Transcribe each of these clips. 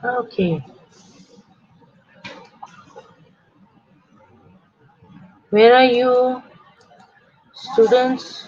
Okay. Where are you, students?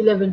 11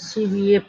CVA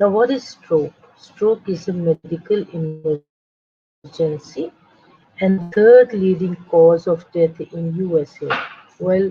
Now what is stroke? Stroke is a medical emergency and third leading cause of death in USA. Well,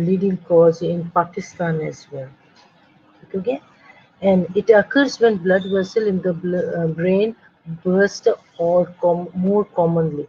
leading cause in Pakistan as well. Okay, and it occurs when blood vessel in the brain burst, or more commonly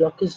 blockage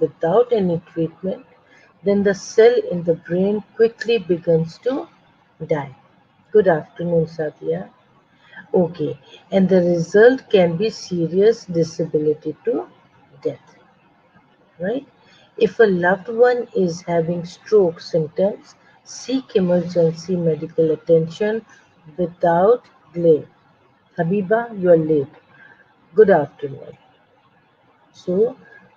without any treatment, then the cell in the brain quickly begins to die. Good afternoon, Sadia. Okay, and the result can be serious disability to death, right? If a loved one is having stroke symptoms, seek emergency medical attention without delay. Habiba, you are late. Good afternoon. So,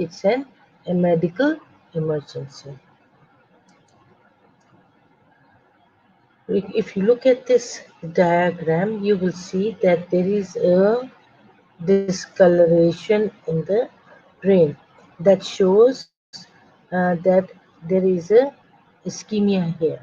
It's a medical emergency. If you look at this diagram, you will see that there is a discoloration in the brain that shows that there is a ischemia here.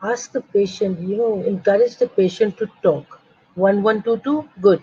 ask the patient, encourage the patient to talk. 1122 good.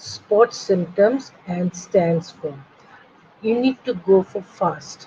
spot symptoms and stands for. You need to go for fast.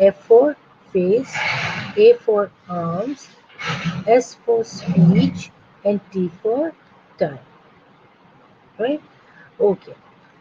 F for face, A for arms, S for speech and T for time. Right? Okay.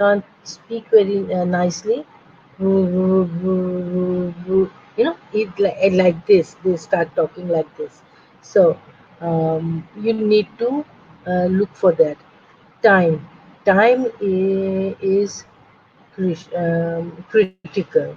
can't speak very nicely, like this. They start talking like this. So you need to look for that. Time. Time is critical.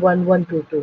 1122.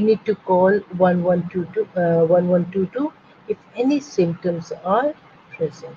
need to call 1122 1122 if any symptoms are present.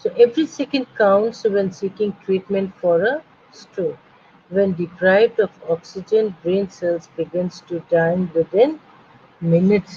So every second counts when seeking treatment for a stroke. When deprived of oxygen, brain cells begins to die within minutes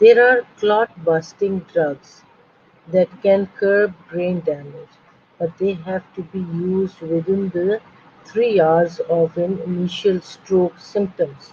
There are clot-busting drugs that can curb brain damage, but they have to be used within the 3 hours of an initial stroke symptoms.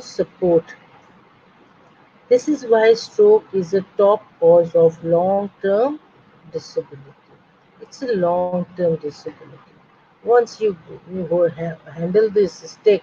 support. This is why stroke is a top cause of long-term disability. It's a long-term disability. Once you handle this stick,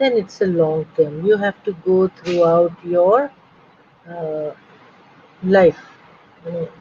then it's a long term. You have to go throughout your life.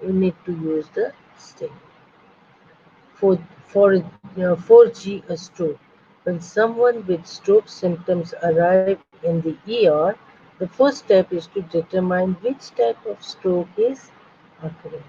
you need to use the stick. For for 4G a stroke. When someone with stroke symptoms arrive in the ER, the first step is to determine which type of stroke is occurring.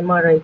MRI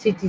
CT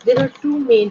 There are two main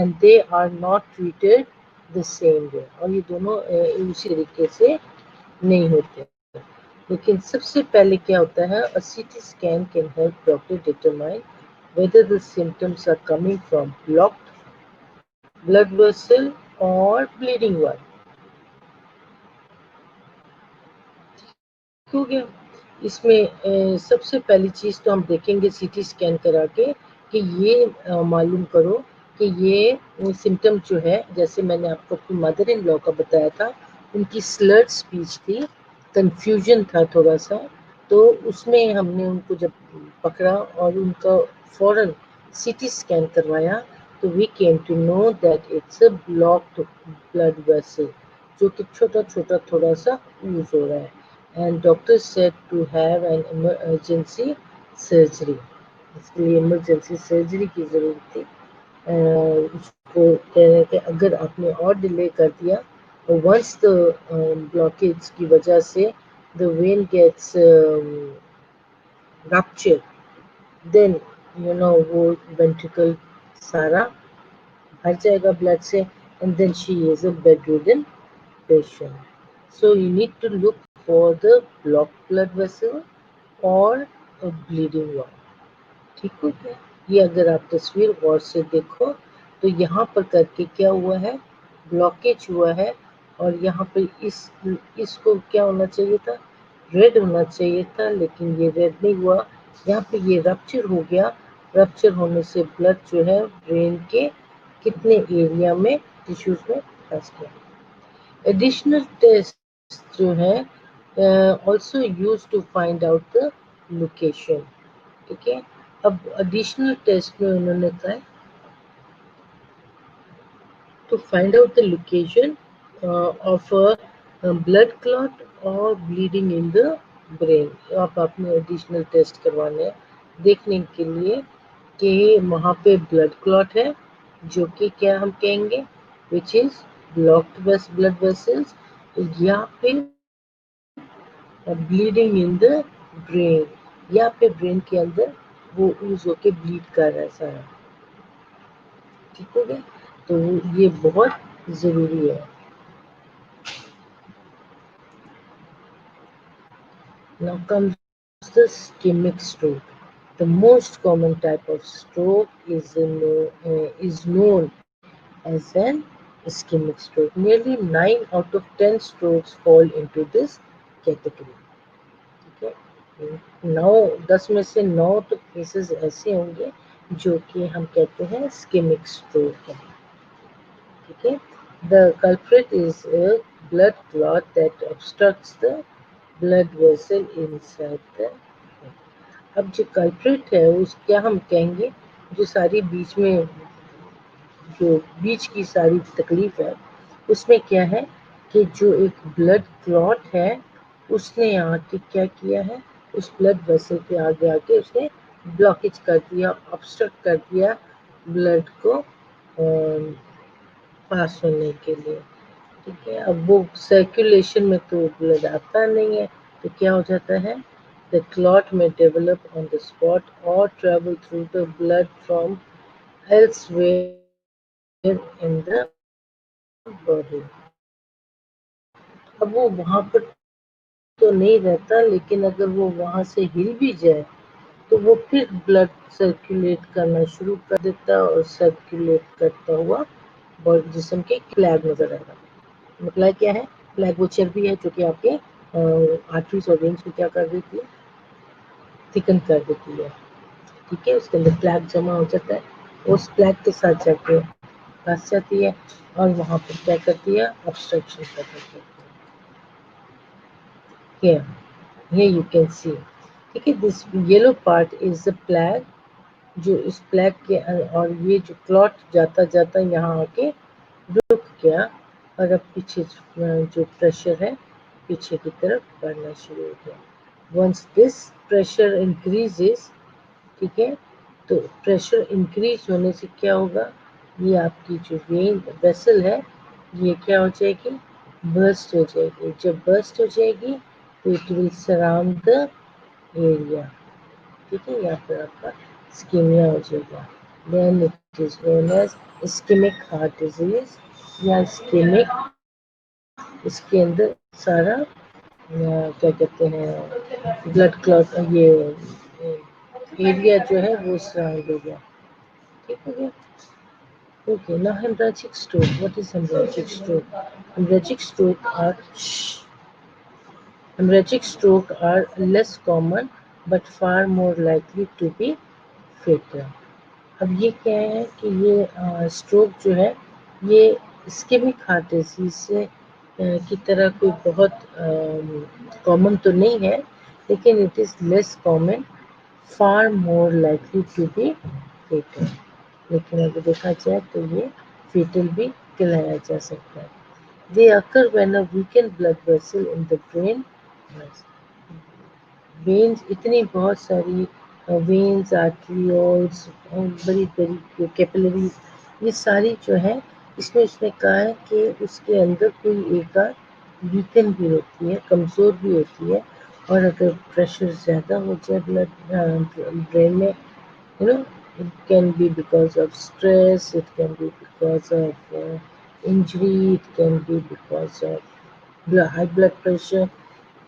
and they are not treated the same way. اور یہ دونوں اسی طریقے سے نہیں ہوتے. لیکن سب سے پہلے کیا ہوتا ہے, a CT scan can help doctor determine whether the symptoms are coming from blocked blood vessel or bleeding one. ہو گیا. اس میں سب سے پہلی چیز تو ہم دیکھیں گے سی ٹی اسکین کرا کے کہ یہ معلوم کرو کہ یہ سمٹم جو ہے, جیسے میں نے آپ کو اپنی مدر ان لا کا بتایا تھا, ان کی سلرڈ اسپیچ تھی, کنفیوژن تھا تھوڑا سا, تو اس میں ہم نے ان کو جب پکڑا اور ان کا فوراً سی ٹی اسکین کروایا تو we came to know that it's a blocked blood vessel, جو کہ چھوٹا چھوٹا تھوڑا سا یوز ہو رہا ہے. And doctor said to have an emergency surgery. اس کے لیے ایمرجنسی سرجری کی ضرورت تھی. اس کو کہہ رہے کہ اگر آپ نے اور ڈیلے کر دیا, once the blockage کی وجہ سے the vein gets ruptured, then وہ ventricle سارا بھر جائے گا بلڈ سے, and then she is a bedridden patient. So you need to look for the blocked blood vessel or a bleeding one. ٹھیک ہو گیا. یہ اگر آپ تصویر غور سے دیکھو تو یہاں پر کر کے کیا ہوا ہے, بلاکیج ہوا ہے, اور یہاں پہ اس کو کیا ہونا چاہیے تھا, ریڈ ہونا چاہیے تھا, لیکن یہ ریڈ نہیں ہوا. یہاں پہ یہ رپچر ہو گیا. رپچر ہونے سے بلڈ جو ہے برین کے کتنے ایریا میں ٹیشوز میں پھنس گیا. ایڈیشنل ٹیسٹ جو ہے also use to find out the location. ٹھیک ہے. اب ایڈیشنل ٹیسٹ میں انہوں نے کہا to find out the location of blood clot اور بلیڈنگ ان دا برین. اب آپ نے ایڈیشنل ٹیسٹ کروانے ہیں دیکھنے کے لیے کہ وہاں پہ بلڈ کلاٹ ہے, جو کہ کیا ہم کہیں گے which is blocked blood vessels, یا پھر bleeding in the brain, یا پھر برین کے اندر وہ اوز ہو کے بلیڈ کر رہا ہے سارا. ٹھیک ہو گیا. تو یہ بہت ضروری ہے. Now comes the ischemic stroke. The most common type of stroke is known as an ischemic stroke. Nearly 9 out of 10 strokes fall into this category. ٹھیک ہے. 10 میں سے 9 تو کیسز ایسے ہوں گے جو کہ ہم کہتے ہیں اسکیمک اسٹروک ہے. ٹھیک ہے. The culprit is a blood clot that obstructs the blood vessel inside the head. اب جو کلپریٹ ہے اس کیا ہم کہیں گے, جو ساری بیچ کی ساری تکلیف ہے اس میں کیا ہے کہ جو ایک بلڈ کلاٹ ہے اس نے آ کے کیا کیا ہے, اس بلڈ ویسل کے آگے آ کے اس نے بلاکیج کر دیا, obstruct کر دیا بلڈ کو پاس ہونے کے لیے. ٹھیک ہے. اب وہ سرکولیشن میں تو بلڈ آتا نہیں ہے تو کیا ہو جاتا ہے, the clot may develop on the spot or travel through the blood from elsewhere in the body. اب وہ وہاں پر تو نہیں رہتا, لیکن اگر وہ وہاں سے ہل بھی جائے تو وہ پھر بلڈ سرکولیٹ کرنا شروع کر دیتا اور سرکولیٹ کرتا ہوا جسم کے فلیگ نظر آئے گا. فلیگ کیا ہے, فلیگ وہ چربی ہے جو کہ آپ کے آرٹریز اور وینز کو کیا کر دیتی ہے, تھکن کر دیتی ہے. ٹھیک ہے. اس کے اندر فلیگ جمع ہو جاتا ہے, اس فلیگ کے ساتھ جا کے پھنس جاتی ہے اور وہاں پر کیا کرتی ہے, obstruction کر دیتی ہے. Here you can see. ٹھیک ہے. this yellow part is the plaque, جو اس پلیک کے, اور یہ جو کلوٹ جاتا جاتا یہاں آ کے رک گیا اور اب پیچھے جو پریشر ہے پیچھے کی طرف بڑھنا شروع ہو گیا. once this pressure increases, ٹھیک ہے, تو پریشر انکریز ہونے سے کیا ہوگا, یہ آپ کی جو وین ویسل ہے یہ کیا ہو جائے گی, برسٹ ہو جائے گی. جب برسٹ ہو جائے گی تو it will surround the area. ٹھیک ہے. یہاں پر آپ کا اسکیمیا ہو جائے گا. Then it is known as ischemic heart disease. یا اسکیمک، اس کے اندر سارا کیا کہتے ہیں بلڈ کلاٹ، یہ ایریا جو ہے وہ سراؤنڈ ہو گیا. ٹھیک ہو گیا. Okay, now hemorrhagic stroke. What is hemorrhagic stroke? Hemorrhagic stroke are hemorrhagic stroke are less common but far more likely to be fatal. اب یہ کیا ہے کہ یہ اسٹروک جو ہے یہ اسکیمک ہارٹ ڈیزیز سے کی طرح کوئی بہت کامن تو نہیں ہے، لیکن it is less common, for more likely to be fatal. لیکن اگر دیکھا جائے تو یہ فیٹل بھی کہلایا جا سکتا ہے. They occur when a weakened blood vessel in the brain. Veins اتنی بہت ساری وینز، آرٹریولز، بڑی بڑی کیپلری، یہ ساری جو ہے اس نے کہا ہے کہ اس کے اندر کوئی ایک ویکن بھی ہوتی ہے، کمزور بھی ہوتی ہے، اور اگر پریشر زیادہ ہو جائے بلڈ برین میں، it can be because of stress, it can be because of injury, it can be because of high blood pressure.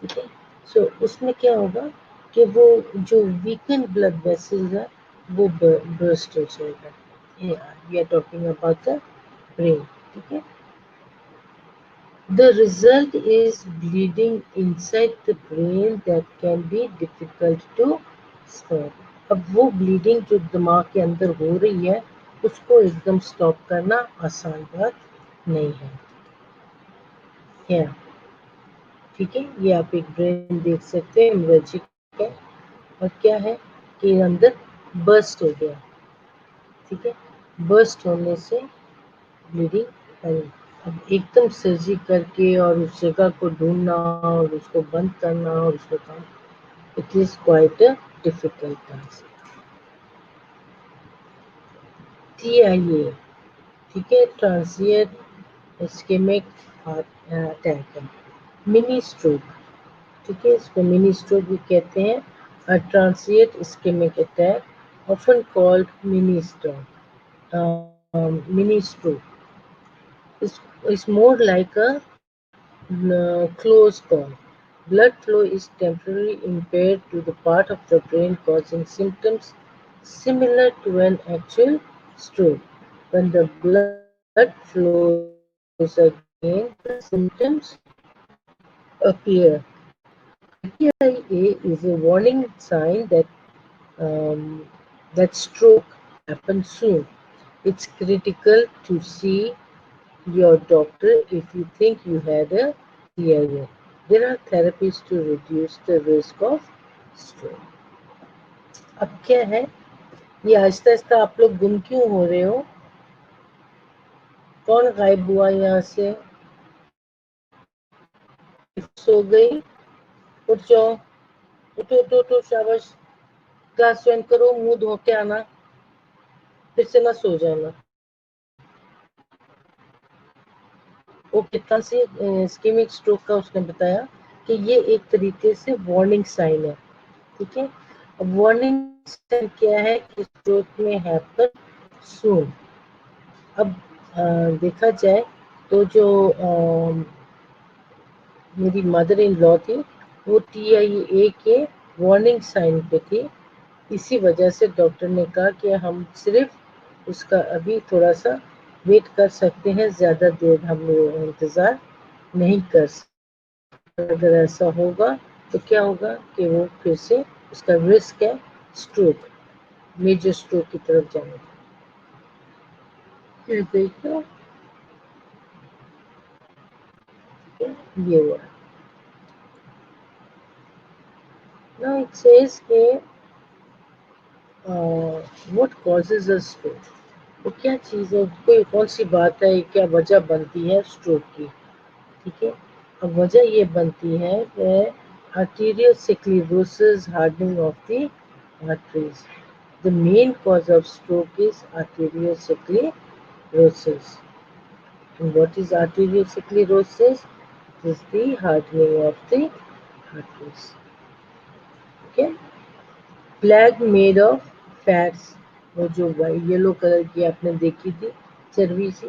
ٹھیک ہے. سو اس میں کیا ہوگا کہ وہ جو ویکن بلڈ ویسلز ہے وہ برسٹ ہو جائے گا. We are talking about the brain. ٹھیک ہے. The result is bleeding inside the brain that can be difficult to stop. اب وہ بلیڈنگ جو دماغ کے اندر ہو رہی ہے اس کو ایک دم سٹاپ کرنا آسان بات نہیں ہے. ٹھیک ہے. یہ آپ ایک برین دیکھ سکتے ہیں ہیموریجک ہے، اور کیا ہے کہ اندر برسٹ ہو گیا. ٹھیک ہے. برسٹ ہونے سے بلیڈنگ آئی. اب ایک دم سرجری کر کے اور اس جگہ کو ڈھونڈنا اور اس کو بند کرنا اور اس کو کام، it is quite a difficult task. TIA، ٹھیک ہے، ٹرانزینٹ اسکیمک ہارٹ اٹیک ہے. منی اسٹروک، ٹھیک ہے، اس کو منی اسٹروک بھی کہتے ہیں. Transient ischaemic attack often called mini stroke. Mini stroke is more like a close call. Blood flow is temporarily impaired to the part of the brain causing symptoms similar to an actual stroke. When the blood flows again, the symptoms appear. TIA is a warning sign that stroke happens soon. It's critical to see your doctor if you think you had a TIA. There are therapies to reduce the risk of stroke. اب کیا ہے یہ آہستہ آہستہ آپ لوگ گم کیوں ہو رہے ہو؟ کون غائب ہوا یہاں سے؟ سو گئی؟ اٹھ جاؤ، اٹھو اٹھو اٹھو، شاباش. کلاس جوائن کرو، منہ دھو کے آنا، پھر سے نہ سو جانا. اوکے. اسکیمک اسٹروک کا اس نے بتایا کہ یہ ایک طریقے سے وارننگ سائن ہے. ٹھیک ہے. اب وارننگ سائن کیا ہے کہ اسٹروک میں ہیپن سون. اب دیکھا جائے تو جو میری مدر ان لا تھی وہ TIA کے وارننگ سائن پہ تھی. اسی وجہ سے ڈاکٹر نے کہا کہ ہم صرف اس کا ابھی تھوڑا سا ویٹ کر سکتے ہیں، زیادہ دیر ہم لوگ انتظار نہیں کر سکتے. اگر ایسا ہوگا تو کیا ہوگا کہ وہ پھر سے اس کا رسک ہے اسٹروک، میجر اسٹروک کی طرف جانے کا. یہ ہوا. Now it says کہ what causes a stroke. وہ کیا چیز ہے، کوئی کون سی بات ہے، کیا وجہ بنتی ہے اسٹروک کی. ٹھیک ہے. اب وجہ یہ بنتی ہے کہ arteriosclerosis, hardening of the arteries. The main cause of stroke is arteriosclerosis. And what is arteriosclerosis? It is the hardening of the arteries. Okay. Plaque made of fats، وہ جو یلو کلر کی آپ نے دیکھی تھی چربی سی،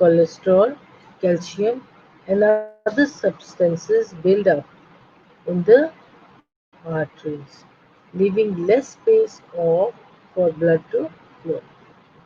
cholesterol, calcium and other substances build up in the arteries, leaving less space for blood to flow.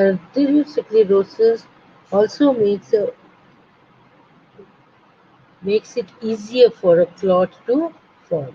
Arteriosclerosis also makes it easier for a clot to form.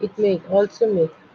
It may also make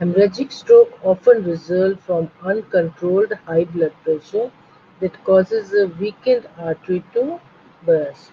Hemorrhagic stroke often result from uncontrolled high blood pressure that causes a weakened artery to burst.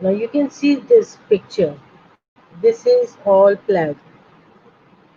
Now you can see this picture. This is all plaque.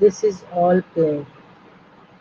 This is all plaque.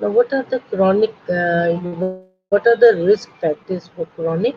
Now, what are the risk factors for chronic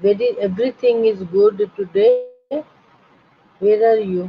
everything is good today. Where are you?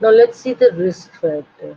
Now let's see the risk factor.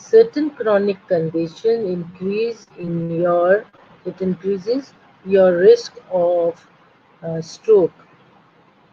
Certain chronic condition it increases your risk of stroke.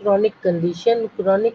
chronic condition, chronic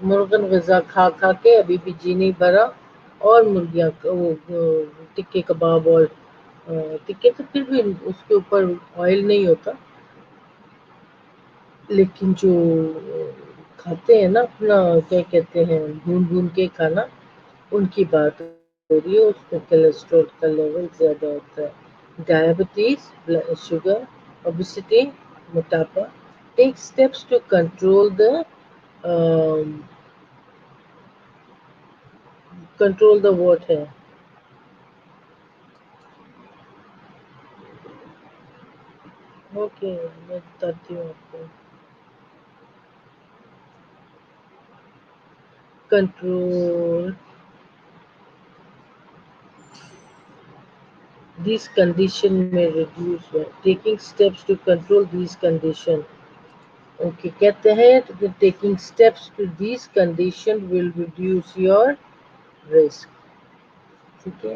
مرغن غذا کھا کھا کے ابھی بھی جی نہیں بھرا، اور مرغیاں وہ ٹکے کباب اور ٹکے تو پھر بھی اس کے اوپر آئل نہیں ہوتا، لیکن جو کھاتے ہیں نا اپنا کیا کہتے ہیں بھون بھون کے کھانا، ان کی بات ہو رہی ہے، اس میں کولیسٹرول کا لیول زیادہ ہوتا ہے، ڈائبٹیز، شوگر، اوبیسٹی، موٹاپا. Take steps to control the what ہے. اوکے میں بتاتی ہوں آپ کو. Control these condition may reduce taking steps to control these condition. Okay کہتے ہیں taking steps to these condition will reduce your risk. ٹھیک ہے،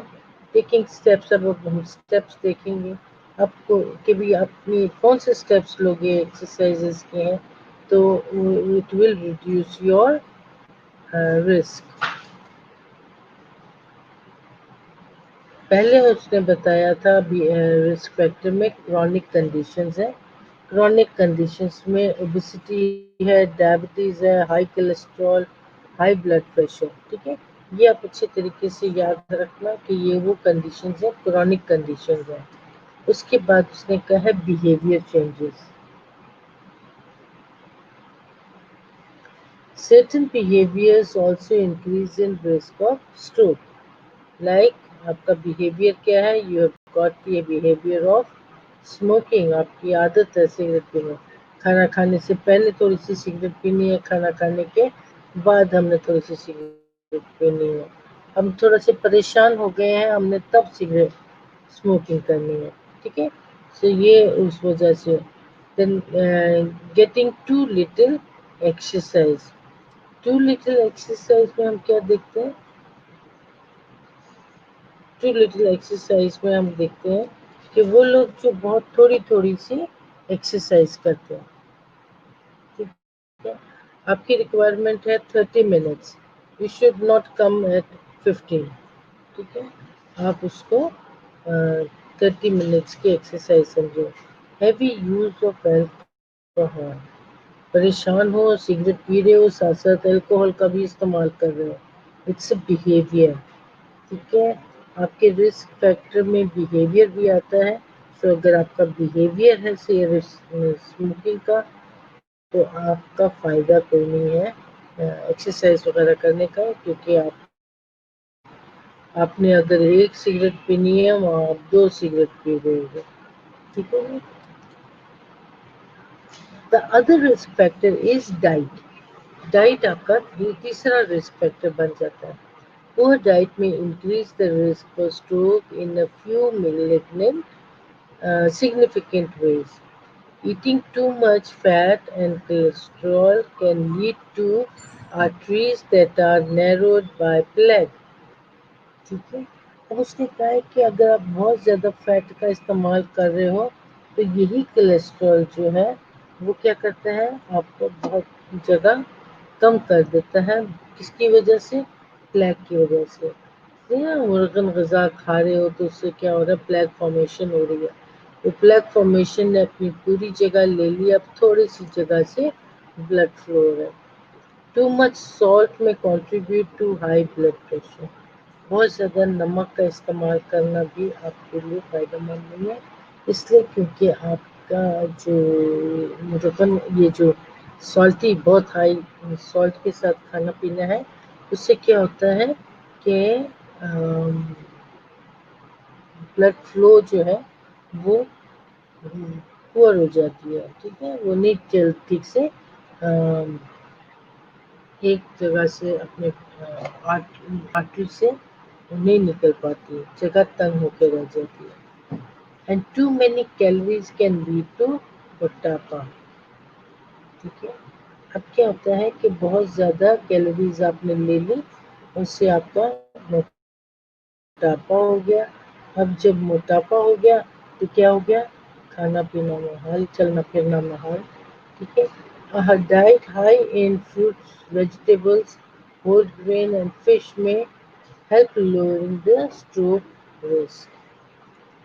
ٹیکنگ اسٹیپس. اب ہم اسٹیپس دیکھیں گے آپ کو کہ بھی اپنی کون سے اسٹیپس لوگے ایکسرسائزز کے ہیں تو it will reduce your risk. پہلے اس نے بتایا تھا رسک فیکٹر میں کرونک کنڈیشنز ہیں. کرونک کنڈیشنز میں اوبیسٹی ہے، ڈائبٹیز ہے، high cholesterol, high blood pressure. ٹھیک ہے، یہ آپ اچھے طریقے سے یاد رکھنا کہ یہ وہ کنڈیشنز ہیں، کرونک کنڈیشنز ہیں. اس کے بعد اس نے کہا ہے behaviour changes. Certain behaviors also increase in risk of stroke. Like آپ کا بیہیویئر کیا ہے؟ You have got the behaviour of smoking. آپ کی عادت ہے سگریٹ پینے. کھانا کھانے سے پہلے تھوڑی سی سگریٹ پینی ہے، کھانا کھانے کے بعد ہم نے تھوڑی سی سگریٹ پینی ہے. ہم تھوڑا سے پریشان ہو گئے ہیں، ہم نے تب سگریٹ اسموکنگ کرنی ہے. ٹھیک ہے، تو یہ اس وجہ سے. Then getting too little exercise. Too little exercise میں ہم کیا دیکھتے ہیں؟ ٹو لٹل ایکسرسائز میں ہم دیکھتے ہیں کہ وہ لوگ جو بہت تھوڑی تھوڑی سی ایکسرسائز کرتے ہیں. ٹھیک ہے، آپ کی ریکوائرمنٹ ہے 30 minutes, you should not come at 15. ٹھیک ہے، آپ اس کو 30 منٹس کی ایکسرسائز سمجھو. Heavy use of alcohol. پریشان ہو، سگریٹ پی رہے ہو، ساتھ ساتھ الکوہول کا بھی استعمال کر رہے ہو. It's a behaviour. ٹھیک ہے، آپ کے رسک فیکٹر میں بیہیویئر بھی آتا ہے. تو اگر آپ کا بیہیویئر ہے اسموکنگ کا تو آپ کا فائدہ کوئی نہیں ہے ایکسرسائز وغیرہ کرنے کا، کیونکہ آپ نے اگر ایک سگریٹ پینی ہے وہاں آپ 2 سگریٹ پی رہے ہو. ٹھیک ہے. The other risk factor is diet. Diet آپ کا تیسرا رسک فیکٹر بن جاتا ہے. Poor diet may increase the risk for stroke in a few significant ways. Eating too much fat and cholesterol can lead to arteries that are narrowed by plaque. ٹھیک ہے، اب اس نے کہا ہے کہ اگر آپ بہت زیادہ فیٹ کا استعمال کر رہے ہو تو یہی کولیسٹرول جو ہے وہ کیا کرتا ہے، آپ کو بہت جگہ کم کر دیتا ہے. کس کی وجہ سے؟ پلیک کی وجہ سے. مرغن غذا کھا رہے ہو تو اس سے کیا ہو رہا ہے؟ پلیک فارمیشن ہو رہی ہے. وہ پلیک فارمیشن نے اپنی پوری جگہ لے لی، اب تھوڑی سی جگہ سے بلڈ فلو ہو رہا ہے. Too much salt may contribute to high blood pressure. بہت زیادہ نمک کا استعمال کرنا بھی آپ کے لیے فائدہ مند نہیں ہے، اس لیے کیونکہ آپ کا جو مرغن یہ جو سالٹی بہت ہائی سالٹ کے ساتھ کھانا پینا ہے، اس سے کیا ہوتا ہے کہ بلڈ فلو جو ہے وہ پور ہو جاتی ہے. ٹھیک ہے، وہ نہیں ٹھیک سے ایک جگہ سے اپنے آرٹری سے نہیں نکل پاتی ہے، جگہ تنگ ہو کے رہ جاتی ہے. And too many calories can lead to موٹاپا. ٹھیک ہے، اب کیا ہوتا ہے کہ بہت زیادہ کیلوریز آپ نے لے لی، اس سے آپ کا موٹاپا ہو گیا. اب جب موٹاپا ہو گیا تو کیا ہو گیا؟ کھانا پینا محال، چلنا پھرنا محال. ٹھیک ہے، A diet high in fruits, vegetables, whole grain and fish may help lowering the stroke risk.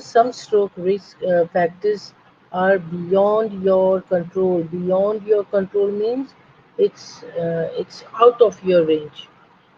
some stroke risk factors are beyond your control beyond your control means it's out of your range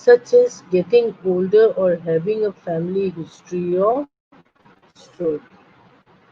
such as getting older or having a family history of stroke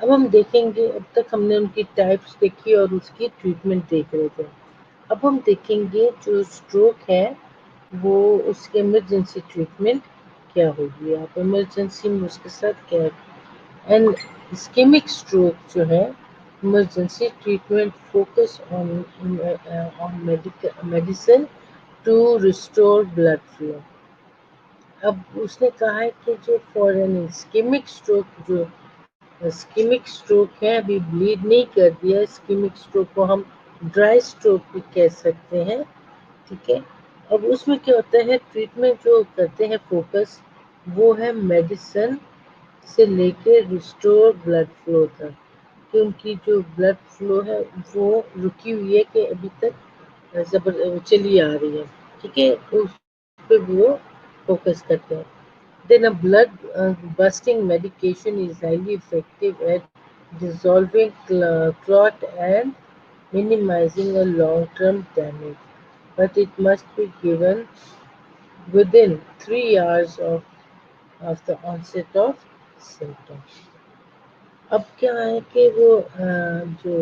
اب ہم دیکھیں گے، اب تک ہم نے ان کی types دیکھی اور اس کی ٹریٹمنٹ دیکھ رہے تھے. اب ہم دیکھیں گے جو اسٹروک ہے وہ اس کے ایمرجنسی ٹریٹمنٹ کیا ہوگی. آپ ایمرجنسی میں اس کے ساتھ کیا اینڈ اسکیمک اسٹروک جو ہے emergency treatment focus on medicine to restore blood flow. اب اس نے کہا ہے کہ جو فورن اسکیمک اسٹروک جو اسکیمک اسٹروک ہے ابھی بلیڈ نہیں کر دیا، اسکیمک اسٹروک کو ہم ڈرائی اسٹروک بھی کہہ سکتے ہیں. ٹھیک ہے. اب اس میں کیا ہوتا ہے، ٹریٹمنٹ جو کرتے ہیں فوکس وہ ہے میڈیسن سے لے کے ریسٹور بلڈ فلو تک، کہ ان کی جو بلڈ فلو ہے وہ رکی ہوئی ہے کہ ابھی تک چلی آ رہی ہے. ٹھیک ہے. اس پہ وہ فوکس کرتے ہیں. Then a blood busting medication is highly effective at dissolving clot and minimizing a long-term damage, but it must be given within 3 hours of the onset of symptoms. اب کیا ہے کہ وہ جو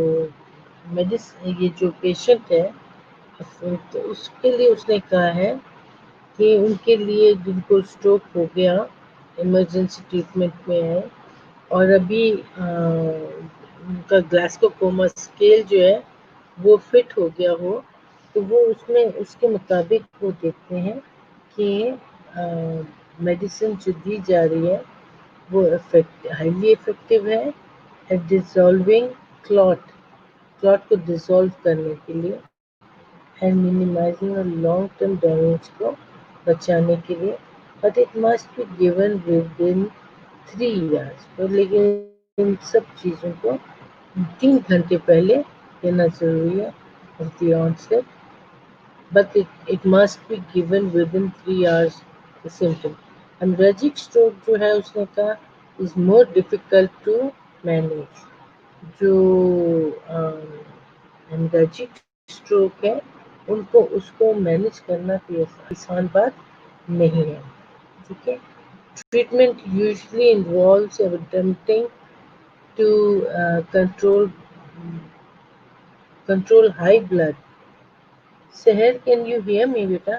یہ جو پیشنٹ ہے تو اس کے لیے اس نے کہا ہے کہ ان کے لیے جن کو اسٹروک ہو گیا ایمرجنسی ٹریٹمنٹ میں ہے اور ابھی ان کا گلاسکو کوما اسکیل جو ہے وہ فٹ ہو گیا ہو تو وہ اس میں اس کے مطابق وہ دیکھتے ہیں کہ میڈیسن جو دی جا رہی ہے وہ ہائیلی افیکٹو ہے ایٹ ڈیزالونگ کلاٹ کو ڈیزالو کرنے کے لیے and minimising long term damage کو بچانے کے لیے. But it must be given within 3 years. لیکن ان سب چیزوں کو 3 گھنٹے پہلے دینا ضروری ہے of the onset. But it must be given within 3 hours the symptom. Hemorrhagic stroke جو ہے اس نے کہا is more difficult to manage. جو hemorrhagic stroke ہے اس کو مینج کرنا کوئی آسان بات نہیں ہے. ٹھیک ہے. Treatment usually involves attempting to control high blood. Seher, can you hear me, بیٹا؟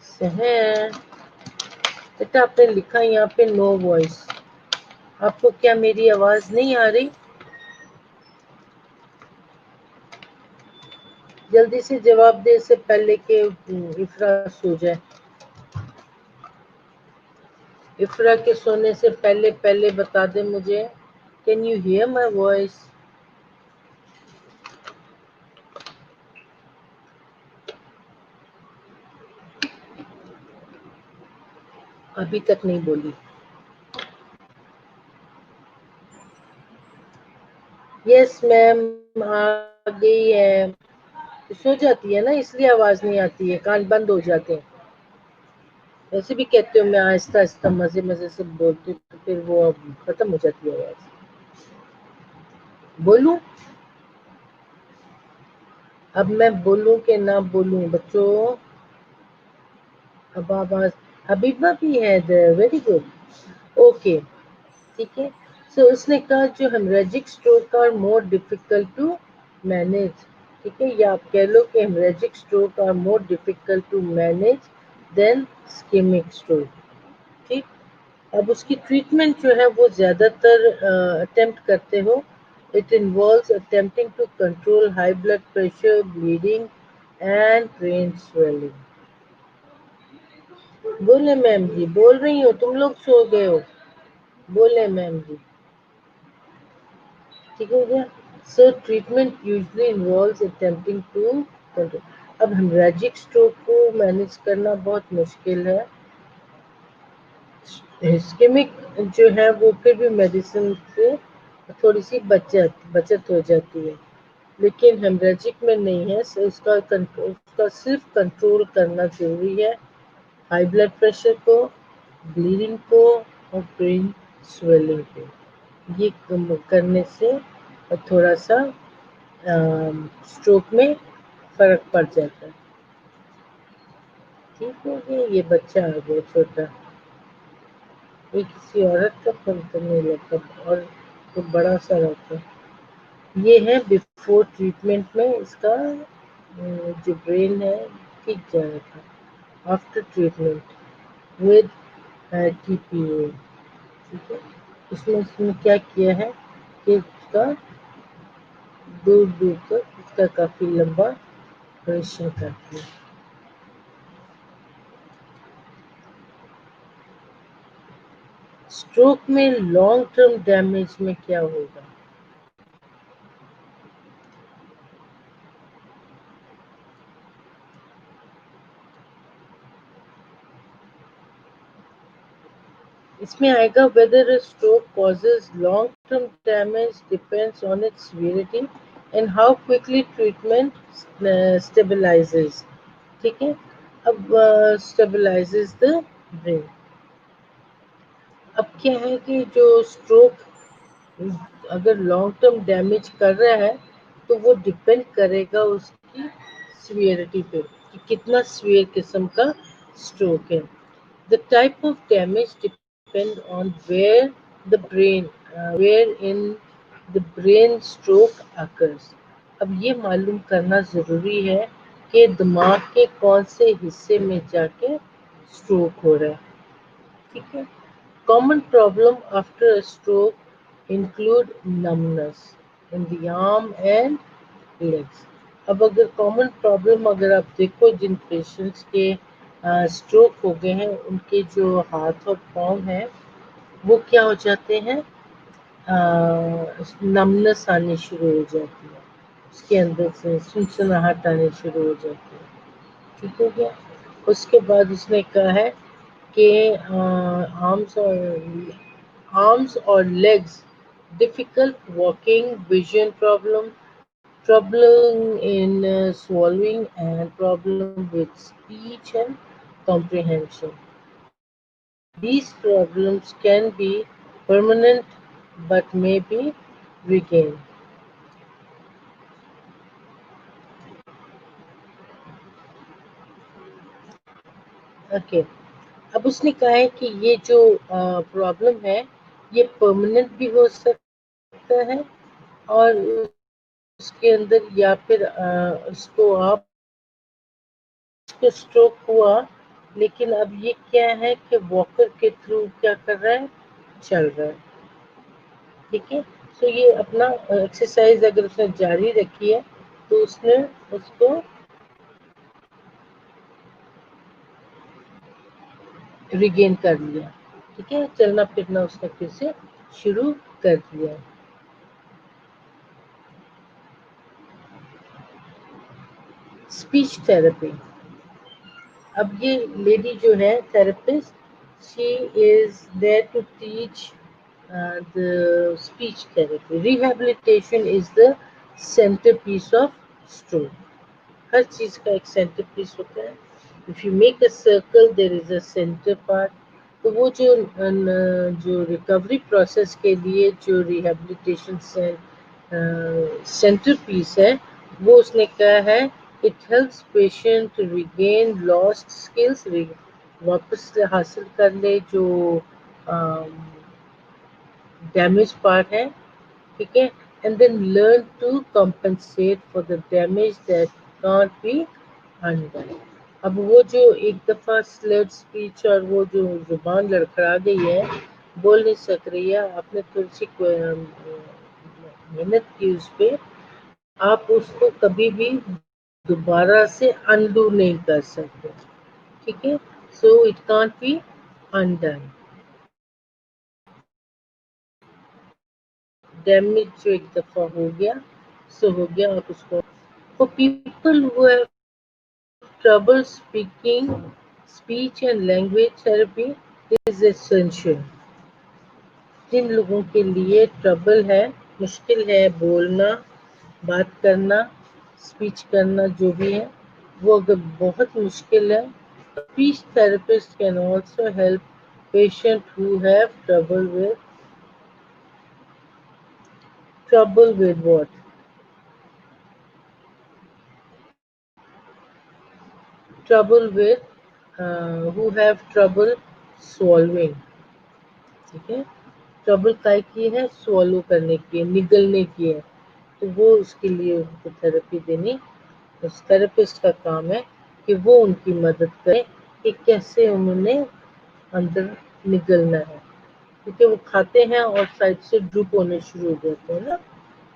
سحر بیٹا آپ نے لکھا یہاں پہ نو وائس. آپ کو کیا میری آواز نہیں آ رہی؟ جلدی سے جواب دے سے پہلے کہ افرا سو جائے. افرا کے سونے سے پہلے بتا دے مجھے. Can you hear my voice? ابھی تک نہیں بولی. یس میم آ گئی ہے. سو جاتی ہے نا اس لیے آواز نہیں آتی ہے، کان بند ہو جاتے ہیں. ویسے بھی کہتے ہو میں آہستہ آہستہ مزے سے بولتی ہوں تو پھر وہ ختم ہو جاتی ہے آواز. بولوں اب میں بولوں کہ نہ بولوں بچوں؟ اب آواز حبیبہ بھی ہے ادھر. Very good. اوکے. ٹھیک ہے. سو اس نے کہا جو haemorrhagic stroke are more difficult to manage. ٹھیک ہے. یا آپ کہہ لو کہ haemorrhagic stroke are more difficult to manage then ischaemic stroke. ٹھیک. اب اس کی ٹریٹمنٹ جو ہے وہ زیادہ تر اٹیمپٹ کرتے ہو. It involves attempting to control high blood pressure, bleeding, and brain swelling. بولے میم جی. بول رہی ہو تم لوگ سو گئے ہو. بولے میم جی. ٹھیک ہو گیا. So treatment usually involves attempting to control. اب hemorrhagic stroke کو مینج کرنا بہت مشکل ہے. اسکیمک جو ہے وہ پھر بھی میڈیسن سے تھوڑی سی بچت ہو جاتی ہے، لیکن ہیمریجک میں نہیں ہے. اس کا صرف کنٹرول کرنا ضروری ہے. ہائی بلڈ پریشر کو، بلیڈنگ کو اور برین سویلنگ کو. یہ کرنے سے تھوڑا سا اسٹروک میں فرق پڑ جاتا ہے. ٹھیک ہو گیا. یہ بچہ آ گیا چھوٹا. یہ کسی عورت کا پن تو نہیں لگتا اور تو بڑا سا رہتا ہے. یہ ہے بیفور ٹریٹمنٹ میں اس کا جو برین ہے ٹھیک جا رہا تھا. After treatment with T P A. ٹھیک ہے. اس نے کیا کیا ہے کہ اس کا دور دور تک اس کا کافی لمبا آپریشن کر دیا. اسٹروک میں لانگ ٹرم ڈیمیج میں کیا ہوگا؟ اس میں آئے گا whether a stroke causes long term damage depends on its severity and how quickly treatment stabilizes. ٹھیک ہے. اب stabilizes the brain. اب کیا ہے کہ جو اسٹروک اگر لانگ ٹرم ڈیمیج کر رہا ہے تو وہ ڈپینڈ کرے گا اس کی سیویرٹی پہ کہ کتنا سیویئر قسم کا اسٹروک ہے. The type of damage depend on where in the brain stroke occurs. اب یہ معلوم کرنا ضروری ہے کہ دماغ کے کون سے حصے میں جا کے اسٹروک ہو رہا ہے. ٹھیک ہے. Common problem after a stroke include numbness in the arm and legs. اب اگر کامن پرابلم اگر آپ دیکھو جن پیشنٹس کے اسٹروک ہو گئے ہیں ان کے جو ہاتھ اور پاؤں ہیں وہ کیا ہو جاتے ہیں نمنس آنی شروع ہو جاتی ہے. اس کے اندر سے سنسناہٹ آنی شروع ہو جاتی ہے. ٹھیک ہو گیا. اس کے بعد اس نے کہا ہے کہ arms or legs, difficult walking, vision problem, trouble in swallowing, and problem with speech and comprehension. These problems can be permanent but may be regained. Okay. اب اس نے کہا ہے کہ یہ جو پرابلم ہے یہ پرماننٹ بھی ہو سکتا ہے اور اس کے اندر یا پھر اس کو آپ کو اسٹروک ہوا لیکن اب یہ کیا ہے کہ واکر کے تھرو کیا کر رہا ہے چل رہا ہے. ٹھیک ہے. تو یہ اپنا ایکسرسائز اگر اس نے جاری رکھی ہے تو اس نے اس کو ریگین کر لیا. ٹھیک ہے. چلنا پھرنا اس نے پھر سے شروع کر دیا. Speech therapy. اب یہ لیڈی جو ہے therapist she is there to teach the speech therapy. Rehabilitation is the centerpiece of stroke. ہر چیز کا ایک سینٹر پیس ہوتا ہے. If you make a circle there is a center part. تو وہ جو ریکوری پروسیس کے لیے جو ریہیبلیٹیشن سینٹر پیس ہے وہ اس نے کہا ہے it helps patient to regain lost skills واپس سے حاصل کر لے جو ڈیمیج پارٹ ہے. ٹھیک ہے. And then learn to compensate for the damage that can't be undone. اب وہ جو ایک دفعہ سلیٹ اسپیچ اور وہ جو زبان لڑکھڑا گئی ہے بول نہیں سک رہی ہے آپ نے تھوڑی سی محنت کی اس پہ آپ اس کو کبھی بھی دوبارہ سے انڈو نہیں کر سکتے. ٹھیک ہے. So it can't be undone. Damage جو ایک دفعہ ہو گیا سو ہو گیا. آپ اس کو for people who have trouble speaking speech and language therapy is essential. جن لوگوں کے لیے ٹربل ہے مشکل ہے بولنا بات کرنا اسپیچ کرنا جو بھی ہے وہ اگر بہت مشکل ہے speech therapist can also help patient who have trouble with what trouble with who have trouble swallowing. ٹھیک ہے. ٹربل کائی کی ہے سوالو کرنے کی ہے, نگلنے کی ہے, تو وہ اس کے لیے ان کو تھراپی دینی اس تھراپسٹ کا کام ہے کہ وہ ان کی مدد کرے کہ کیسے انہوں نے اندر نگلنا ہے, کیونکہ وہ کھاتے ہیں اور سائڈ سے ڈروپ ہونے شروع ہو جاتے ہیں نا,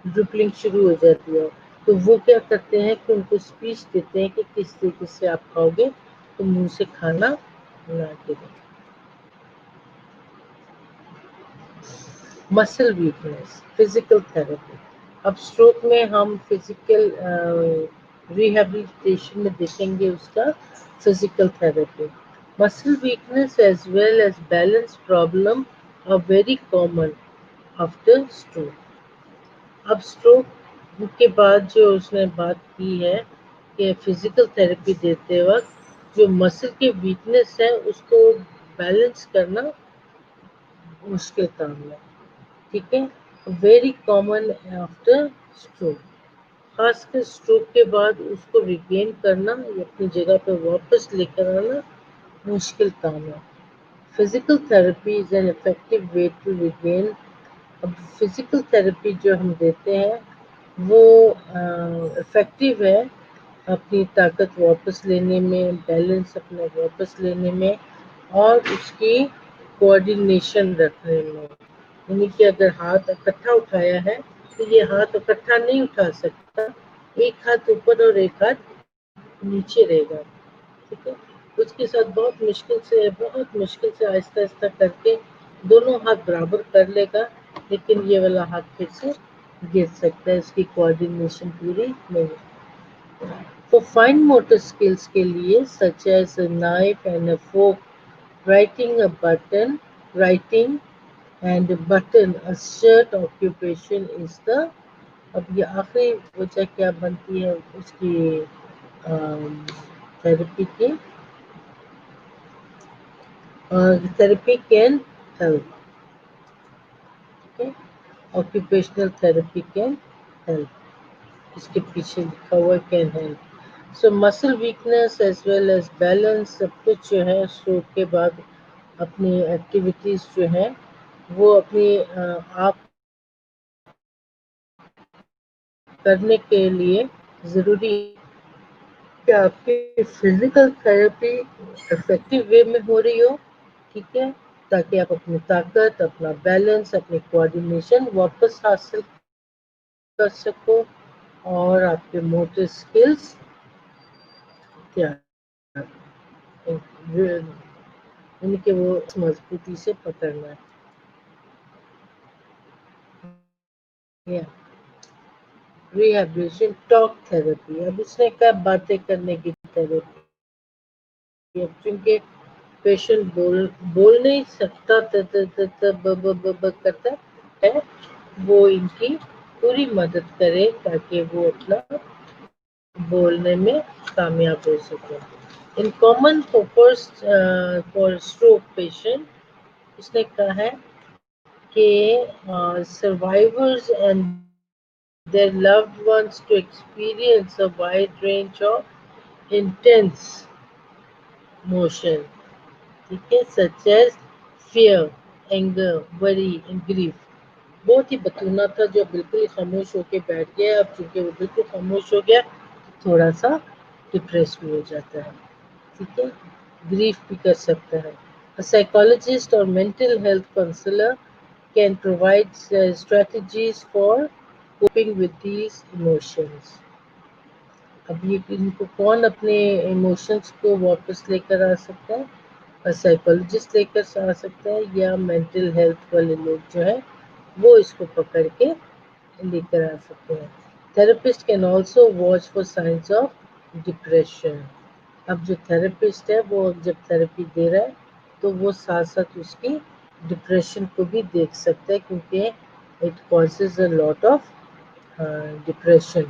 ڈرپلنگ شروع ہو جاتی ہے, تو وہ کیا کرتے ہیں کہ ان کو اسپیچ دیتے ہیں کہ کس طریقے سے آپ کھاؤ گے تو منہ سے کھانا نہ گرے. Muscle weakness, physical therapy. اب اسٹروک میں ہم فزیکل ریہیبلیٹیشن میں دیکھیں گے اس کا physical therapy. Muscle weakness as well as balance problem are very common after stroke. اب اسٹروک کے بعد جو اس نے بات کی ہے کہ فزیکل تھراپی دیتے وقت جو مسل کی ویکنیس ہے اس کو بیلنس کرنا مشکل کام ہے. ٹھیک ہے, ویری کامن آفٹر اسٹروک, خاص کر اسٹروک کے بعد اس کو ریگین کرنا یا اپنی جگہ پہ واپس لے کر آنا مشکل کام ہے. Physical therapy is an effective way to regain. اب فزیکل تھراپی جو ہم دیتے ہیں وہ افیکٹو ہے اپنی طاقت واپس لینے میں, بیلنس اپنا واپس لینے میں, اور اس کی کوآرڈینیشن رکھنے میں. یعنی کہ اگر ہاتھ اکٹھا اٹھایا ہے تو یہ ہاتھ اکٹھا نہیں اٹھا سکتا, ایک ہاتھ اوپر اور ایک ہاتھ نیچے رہے گا. ٹھیک ہے, اس کے ساتھ بہت مشکل سے آہستہ آہستہ کر کے دونوں ہاتھ برابر کر لے گا, لیکن یہ والا ہاتھ پھر سے گر سکتا ہے, اس کی کوآرڈینیشن پوری نہیں. تو فائن موٹر اسکلس کے لیے such as a knife and a fork, writing a button, writing and button a shirt occupation is the. اب یہ آخری وجہ کیا بنتی ہے اس کی تھراپی کی, therapy can help. Okay? Occupational therapy can help. اس کے پیچھے لکھا ہوا can help. So muscle weakness as well as balance سب کچھ جو ہے اسٹروک کے بعد اپنی ایکٹیویٹیز جو ہیں وہ اپنی آپ کرنے کے لیے ضروری کہ آپ کی فزیکل تھراپی افیکٹو وے میں ہو رہی ہو. ٹھیک ہے, تاکہ آپ اپنی طاقت, اپنا بیلنس, اپنی کوآرڈینیشن واپس حاصل کر سکو, اور آپ کے موٹر اسکلس کیا ان کے وہ مضبوطی سے پکڑنا ہے. ریہیبلیشن ٹاک تھراپی. اب اس نے کیا باتیں کرنے کی تھراپی, کیونکہ پیشنٹ بول نہیں سکتا کرتا ہے, وہ ان کی پوری مدد کرے تاکہ وہ اپنا بولنے میں کامیاب ہو سکے. ان کامن فار اسٹروک پیشنٹ, اس نے کہا ہے کہ survivors and their loved ones to experience a wide range of intense motion. ٹھیک ہے, such as fear, anger, worry and grief. بہت ہی بتونا تھا جو بالکل ہی خاموش ہو کے بیٹھ گیا. اب چونکہ وہ بالکل خاموش ہو گیا تھوڑا سا ڈپریس بھی ہو جاتا ہے. ٹھیک ہے, گریف بھی کر سکتا ہے. سائیکالوجسٹ اور mental health counsellor can provide strategies for coping with these emotions. اب یہ ان کو کون اپنے ایموشنس کو واپس لے کر آ سکتا ہے, اور سائیکولوجسٹ لے کر آ سکتا ہے, یا مینٹل ہیلتھ والے لوگ جو ہیں وہ اس کو پکڑ کے لے کر آ سکتے ہیں. Therapist can also watch for science of depression. اب جو تھراپسٹ ہے وہ جب تھراپی دے رہا ہے تو وہ ساتھ ساتھ اس کی ڈپریشن کو بھی دیکھ سکتا ہے, کیونکہ it causes a lot of depression.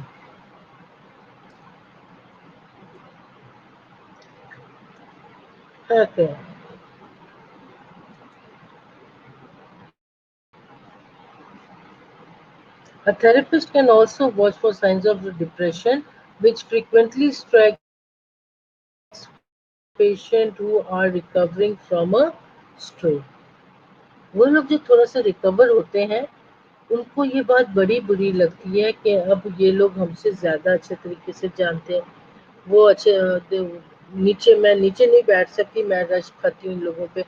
Okay. A therapist can also watch for signs of depression, which frequently strikes patients who are recovering from a stroke. وہ لوگ جو تھوڑا سا ریکور ہوتے ہیں ان کو یہ بات بڑی بری لگتی ہے کہ اب یہ لوگ ہم سے زیادہ اچھے طریقے سے جانتے ہیں. وہ اچھے نیچے میں نیچے نہیں بیٹھ سکتی، میں رش کھاتی ہوں ان لوگوں پہ،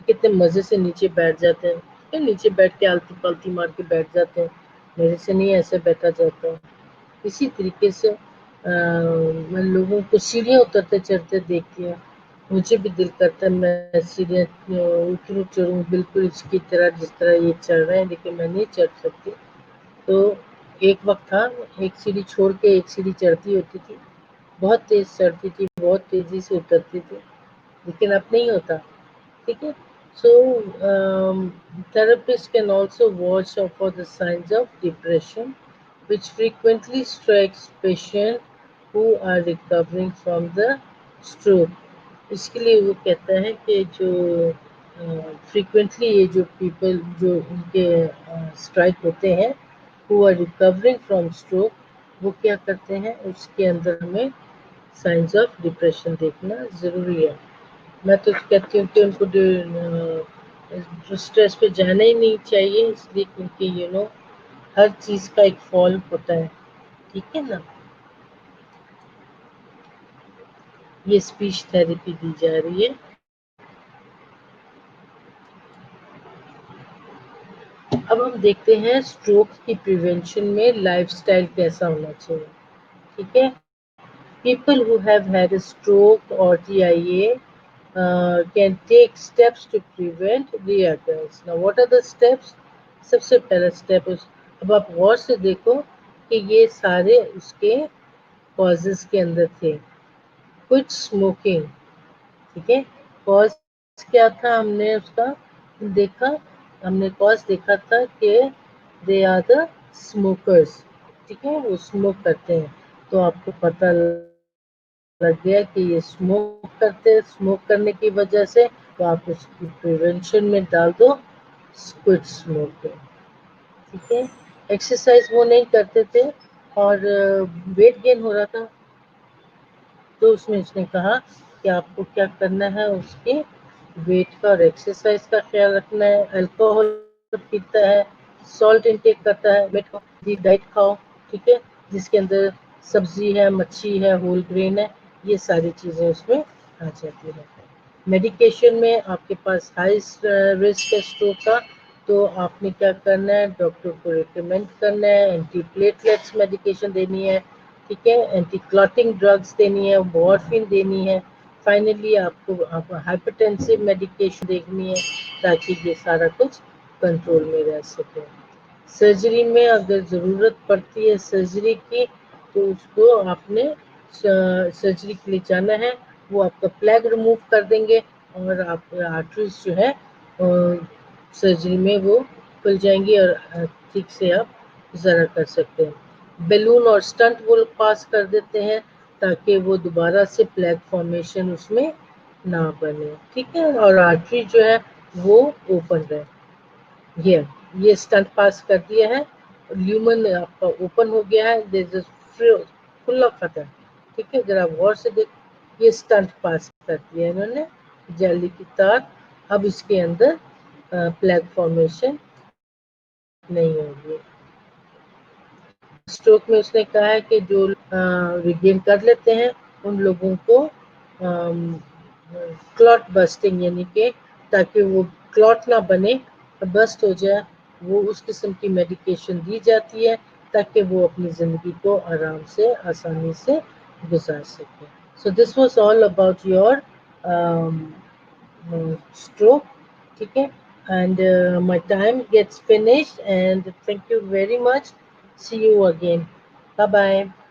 کتنے مزے سے نیچے بیٹھ جاتے ہیں. نیچے بیٹھ کے آلتی پالتی مار کے بیٹھ جاتے ہیں. میرے سے نہیں ایسے بیٹھا جاتا ہے. اسی طریقے سے میں لوگوں کو سیڑھیاں اترتے چڑھتے دیکھتی ہوں، مجھے بھی دل کرتا ہے میں سیڑھیاں اتروں چڑھوں بالکل اس کی طرح جس طرح یہ چڑھ رہے ہیں، لیکن میں نہیں چڑھ سکتی. تو ایک وقت تھا ایک سیڑھی چھوڑ کے ایک سیڑھی چڑھتی ہوتی تھی، بہت تیز چڑھتی تھی، بہت تیزی سے اترتی تھی، لیکن اب نہیں ہوتا. ٹھیک ہے. سو therapists can also watch out for the signs of depression which frequently strikes patients who are recovering from the stroke. اس کے لیے وہ کہتا ہے کہ جو فریکوینٹلی یہ جو پیپل جو ان کے اسٹرائک ہوتے ہیں who are recovering from stroke، وہ کیا کرتے ہیں اس کے اندر ہمیں سائنس آف ڈپریشن دیکھنا ضروری ہے. میں تو کہتی ہوں کہ ان کو اسٹریس پہ جانا ہی نہیں چاہیے، اس لیے کیونکہ ہر چیز کا ایک فال ہوتا ہے. ٹھیک ہے نا. یہ اسپیچ تھراپی دی جا رہی ہے. اب ہم دیکھتے ہیں اسٹروک کی پریونشن میں لائف سٹائل کیسا ہونا چاہیے. ٹھیک ہے. People who have had a stroke or TIA can take steps to prevent reoccurrence. Now, what are the steps? سب سے پہلا اسٹیپ، اب آپ غور سے دیکھو کہ یہ سارے اس کے کازز کے اندر تھے. کچھ اسموکنگ. ٹھیک ہے. کاز کیا تھا ہم نے اس کا دیکھا، ہم نے کاز دیکھا تھا کہ دے آر دا اسموکرز. ٹھیک ہے. وہ اسموک کرتے ہیں. تو آپ کو پتہ لگ گیا کہ یہ اسموک کرتے، اسموک کرنے کی وجہ سے تو آپ اس کی پریونشن میں ڈال دو کوئٹ اسموکنگ. ٹھیک ہے. ایکسرسائز وہ نہیں کرتے تھے اور ویٹ گین ہو رہا تھا، تو اس نے کہا کہ آپ کو کیا کرنا ہے، اس کی ویٹ کا اور ایکسرسائز کا خیال رکھنا ہے. الکوہل پیتا ہے، سالٹ انٹیک کرتا ہے، ڈائٹ کھاؤ. ٹھیک ہے. جس کے اندر سبزی ہے، مچھی ہے، ہول گرین ہے، یہ ساری چیزیں اس میں آ جاتی ہیں. میڈیکیشن میں آپ کے پاس ہائی رسک ہے اسٹروک کا، تو آپ نے کیا کرنا ہے، ڈاکٹر کو ریکمینڈ کرنا ہے، اینٹی پلیٹلیٹس میڈیکیشن دینی ہے. ٹھیک ہے. اینٹی کلاٹنگ ڈرگس دینی ہے، وارفین دینی ہے. فائنلی آپ کو ہائپرٹینسو میڈیکیشن دیکھنی ہے تاکہ یہ سارا کچھ کنٹرول میں رہ سکے. سرجری میں اگر ضرورت پڑتی ہے سرجری کی تو اس کو آپ نے سرجری کے لیے جانا ہے. وہ آپ کا پلیگ ریموو کر دیں گے اور آپ آرٹریز جو ہے سرجری میں وہ کھل جائیں گی اور ٹھیک سے آپ ذرا کر سکتے ہیں. بیلون اور اسٹنٹ وہ پاس کر دیتے ہیں تاکہ وہ دوبارہ سے پلیگ فارمیشن اس میں نہ بنے. ٹھیک ہے. اور آرٹری جو ہے وہ اوپن رہے. یہ اسٹنٹ پاس کر دیا ہے، لیومن آپ کا اوپن ہو گیا ہے، کھلا ختم. ٹھیک ہے. ذرا غور سے دیکھ، یہ اسٹنٹ پاس کر دیا انہوں نے، جلی کی تار. اب اس کے اندر پلیگ فارمیشن نہیں ہوگی. اسٹروک میں اس نے کہا ہے کہ جو ریگین کر لیتے ہیں ان لوگوں کو کلاٹ بسٹنگ یعنی کہ تاکہ وہ کلاٹ نہ بنے، بسٹ ہو جائے، وہ اس قسم کی میڈیکیشن دی جاتی ہے تاکہ وہ اپنی زندگی کو آرام سے آسانی سے گزار سکے. So this was all about your stroke. ٹھیک ہے. And my time gets finished and thank you very much. See you again. Bye bye.